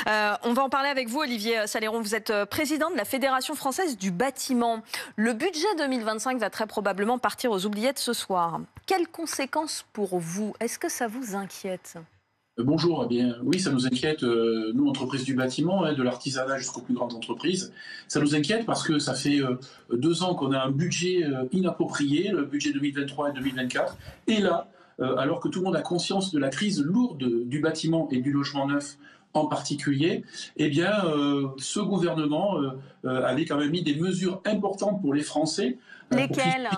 On va en parler avec vous, Olivier Saléron. Vous êtes président de la Fédération française du bâtiment. Le budget 2025 va très probablement partir aux oubliettes ce soir. Quelles conséquences pour vous? Est-ce que ça vous inquiète? Bonjour, eh bien, oui, ça nous inquiète, nous, entreprises du bâtiment, de l'artisanat jusqu'aux plus grandes entreprises. Ça nous inquiète parce que ça fait 2 ans qu'on a un budget inapproprié, le budget 2023 et 2024. Et là, alors que tout le monde a conscience de la crise lourde du bâtiment et du logement neuf en particulier, eh bien, ce gouvernement avait quand même mis des mesures importantes pour les Français. Pour qu'ils Lesquelles?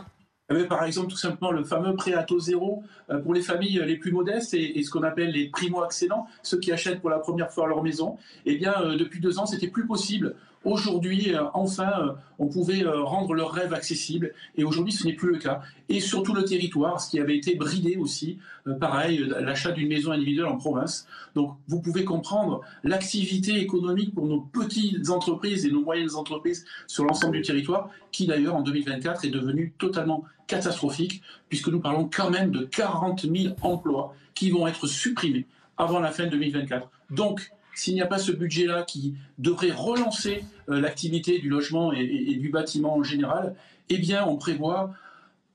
Par exemple, tout simplement, le fameux prêt à taux zéro pour les familles les plus modestes et ce qu'on appelle les primo-accédants, ceux qui achètent pour la première fois leur maison. Eh bien, depuis 2 ans, c'était plus possible. Aujourd'hui, enfin, on pouvait rendre leur rêve accessible. Et aujourd'hui, ce n'est plus le cas. Et sur tout le territoire, ce qui avait été bridé aussi, pareil, l'achat d'une maison individuelle en province. Donc, vous pouvez comprendre l'activité économique pour nos petites entreprises et nos moyennes entreprises sur l'ensemble du territoire, qui d'ailleurs, en 2024, est devenue totalement catastrophique, puisque nous parlons quand même de 40 000 emplois qui vont être supprimés avant la fin 2024. Donc, s'il n'y a pas ce budget-là qui devrait relancer l'activité du logement et du bâtiment en général, eh bien, on prévoit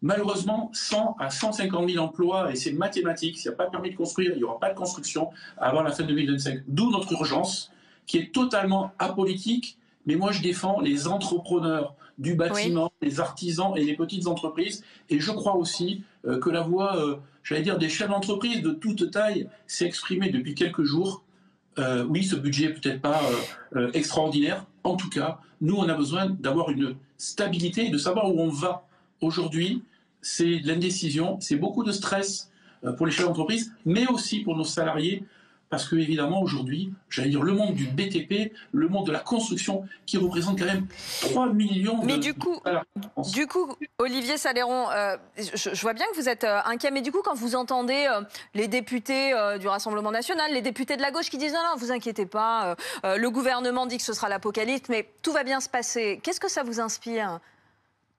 malheureusement 100 à 150 000 emplois, et c'est mathématique. S'il n'y a pas de permis de construire, il n'y aura pas de construction avant la fin 2025. D'où notre urgence, qui est totalement apolitique. Mais moi, je défends les entrepreneurs du bâtiment, Oui. les artisans et les petites entreprises. Et je crois aussi que la voix, j'allais dire, des chefs d'entreprise de toute taille s'est exprimée depuis quelques jours. Oui, ce budget n'est peut-être pas extraordinaire. En tout cas, nous, on a besoin d'avoir une stabilité et de savoir où on va. Aujourd'hui, c'est de l'indécision, c'est beaucoup de stress pour les chefs d'entreprise, mais aussi pour nos salariés, parce que évidemment aujourd'hui, j'allais dire le monde du BTP, le monde de la construction, qui représente quand même 3 millions Mais de du coup, salariés en France. Olivier Saléron, je vois bien que vous êtes inquiet, mais du coup, quand vous entendez les députés du Rassemblement national, les députés de la gauche qui disent non, vous inquiétez pas, le gouvernement dit que ce sera l'apocalypse, mais tout va bien se passer. Qu'est-ce que ça vous inspire?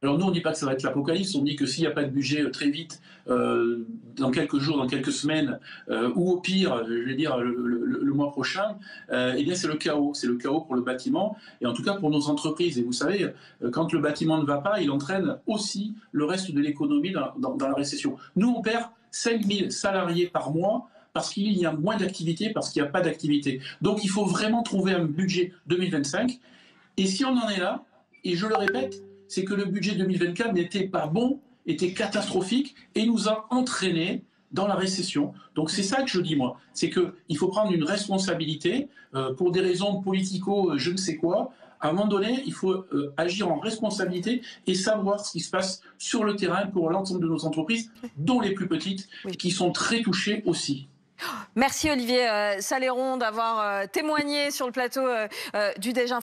Alors nous, on ne dit pas que ça va être l'apocalypse, on dit que s'il n'y a pas de budget très vite, dans quelques jours, dans quelques semaines, ou au pire, je vais dire le mois prochain, eh bien c'est le chaos. C'est le chaos pour le bâtiment, et en tout cas pour nos entreprises. Et vous savez, quand le bâtiment ne va pas, il entraîne aussi le reste de l'économie dans la récession. Nous, on perd 5 000 salariés par mois, parce qu'il y a moins d'activité, parce qu'il n'y a pas d'activité. Donc il faut vraiment trouver un budget 2025. Et si on en est là, et je le répète, c'est que le budget 2024 n'était pas bon, était catastrophique et nous a entraînés dans la récession. Donc c'est ça que je dis moi, c'est qu'il faut prendre une responsabilité pour des raisons politico, je ne sais quoi. À un moment donné, il faut agir en responsabilité et savoir ce qui se passe sur le terrain pour l'ensemble de nos entreprises, dont les plus petites, Oui. qui sont très touchées aussi. Merci Olivier Saléron d'avoir témoigné sur le plateau du Déj.